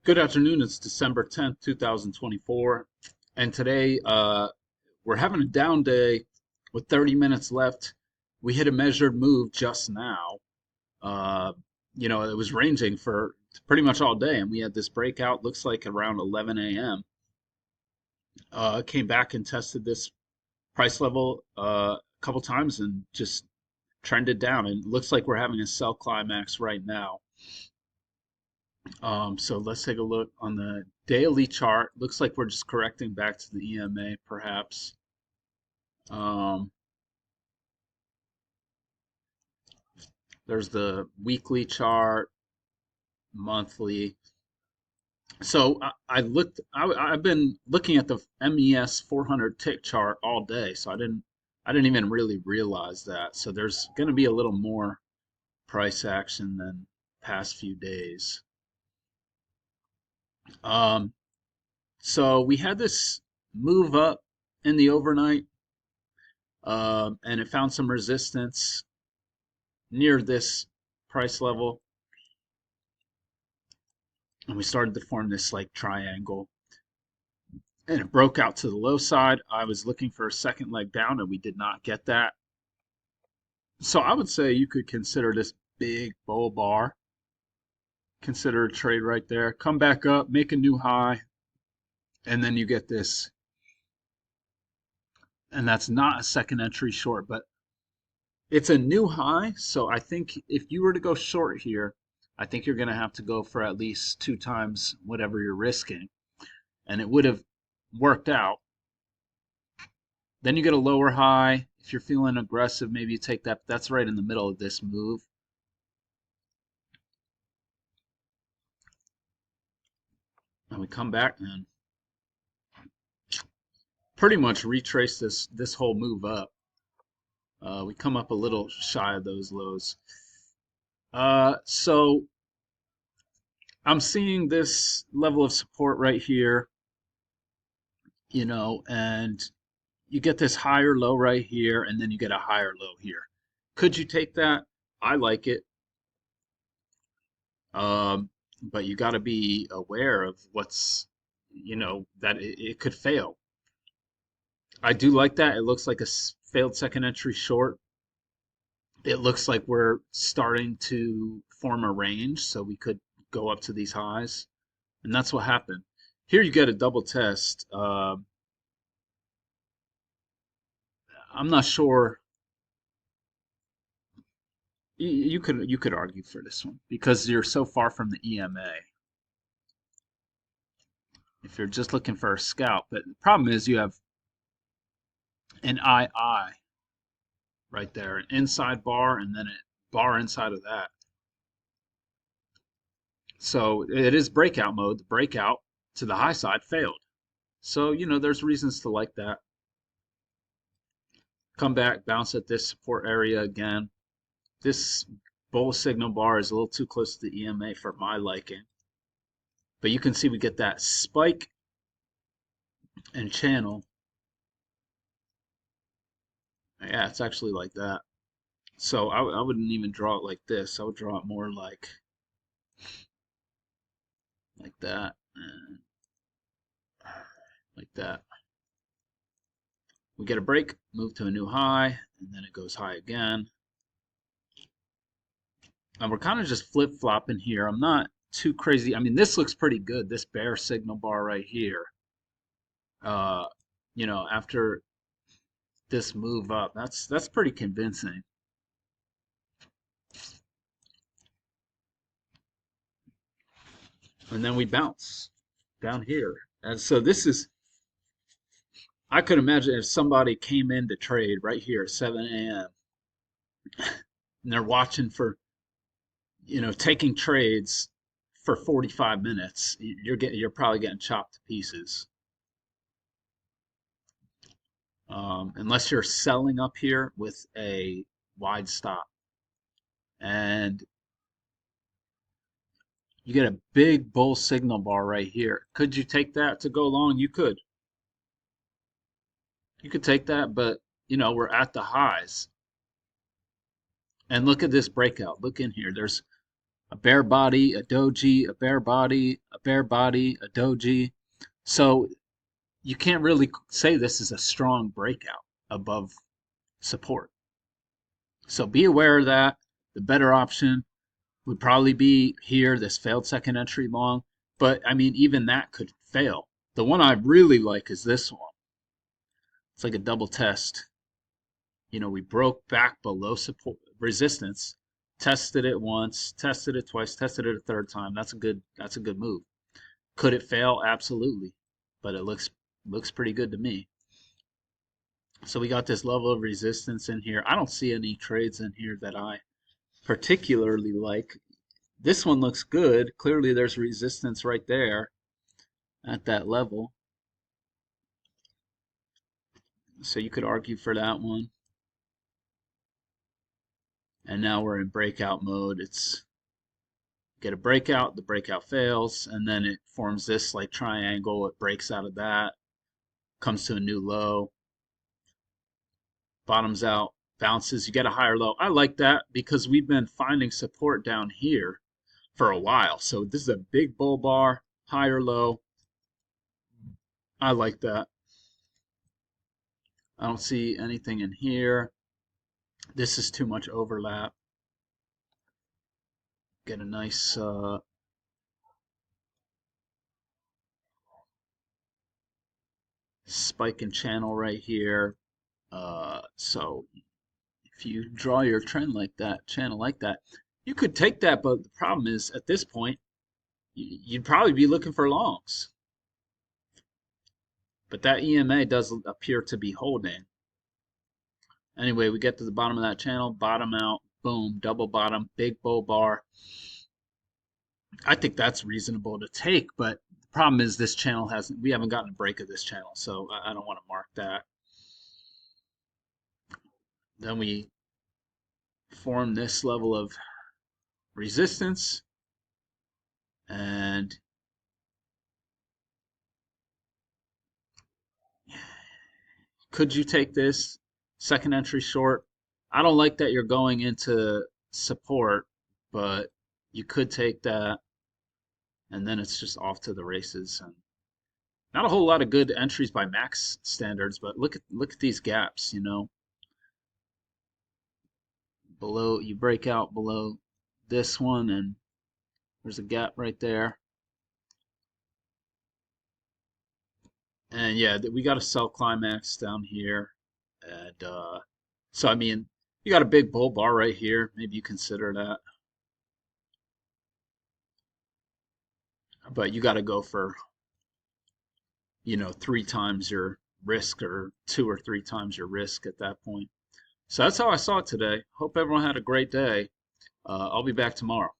Good afternoon. It's December 10th, 2024. And today we're having a down day with 30 minutes left. We hit a measured move just now. Uh, it was ranging for pretty much all day, and we had this breakout, looks like around 11 a.m. Came back and tested this price level a couple times and just trended down. And it looks like we're having a sell climax right now. So let's take a look on the daily chart. Looks like we're just correcting back to the EMA, perhaps. Um, there's the weekly chart, monthly. So I've been looking at the MES 400 tick chart all day, so I didn't even really realize that. So there's going to be a little more price action than past few days. Um, so we had this move up in the overnight. And it found some resistance near this price level, and we started to form this like triangle, and it broke out to the low side. I was looking for a second leg down, and we did not get that. So I would say you could consider this big bull bar. Consider a trade right there. Come back up, make a new high, and then you get this. And that's not a second entry short, but it's a new high. So I think if you were to go short here, I think you're going to have to go for at least two times whatever you're risking. And it would have worked out. Then you get a lower high. If you're feeling aggressive, maybe you take that. That's right in the middle of this move. And we come back and pretty much retrace this whole move up. We come up a little shy of those lows. So I'm seeing this level of support right here, and you get this higher low right here, and then you get a higher low here. Could you take that? I like it. But you got to be aware of that it could fail. I do like that. It looks like a failed second entry short. It looks like we're starting to form a range, so we could go up to these highs. And that's what happened. Here you get a double test. I'm not sure. You could argue for this one because you're so far from the EMA. If you're just looking for a scalp, but the problem is you have an II right there, an inside bar, and then a bar inside of that. So it is breakout mode. The breakout to the high side failed. So, there's reasons to like that. Come back, bounce at this support area again. This bull signal bar is a little too close to the EMA for my liking. But you can see we get that spike and channel. Yeah, it's actually like that. So I wouldn't even draw it like this. I would draw it more like that, and like that. We get a break, move to a new high, and then it goes high again. And we're kind of just flip-flopping here. I'm not too crazy. I mean, this looks pretty good, this bear signal bar right here. Uh, after this move up, that's pretty convincing. And then we bounce down here. And so I could imagine if somebody came in to trade right here at 7 a.m. and they're watching for, taking trades for 45 minutes, you're probably getting chopped to pieces. Unless you're selling up here with a wide stop. And you get a big bull signal bar right here. Could you take that to go long? You could. You could take that, but we're at the highs. And look at this breakout. Look in here. There's a bear body, a doji, a bear body, a bear body, a doji. So you can't really say this is a strong breakout above support. So be aware of that. The better option would probably be here, this failed second entry long. But I mean, even that could fail. The one I really like is this one. It's like a double test. You know, we broke back below support resistance, tested it once, tested it twice, tested it a third time. That's a good move. Could it fail? Absolutely. But it looks pretty good to me. So we got this level of resistance in here. I don't see any trades in here that I particularly like. This one looks good. Clearly there's resistance right there at that level. So you could argue for that one. And now we're in breakout mode. It's get a breakout, the breakout fails, and then it forms this like triangle. It breaks out of that, comes to a new low, bottoms out, bounces, you get a higher low. I like that because we've been finding support down here for a while. So this is a big bull bar, higher low. I like that. I don't see anything in here. This is too much overlap. Get a nice spike and channel right here. So if you draw your trend like that, channel like that, you could take that, but the problem is at this point, you'd probably be looking for longs. But that EMA does appear to be holding. Anyway, we get to the bottom of that channel, bottom out, boom, double bottom, big bull bar. I think that's reasonable to take, but the problem is this channel we haven't gotten a break of this channel, so I don't want to mark that. Then we form this level of resistance, and could you take this second entry short? I don't like that you're going into support, but you could take that, and then it's just off to the races. And not a whole lot of good entries by max standards, but look at these gaps. You know, below you break out below this one, and there's a gap right there. And yeah, we got a sell climax down here, and so I mean, you got a big bull bar right here. Maybe you consider that, but you got to go for, you know, 3 times your risk or 2 or 3 times your risk at that point. So that's how I saw it today. Hope everyone had a great day. I'll be back tomorrow.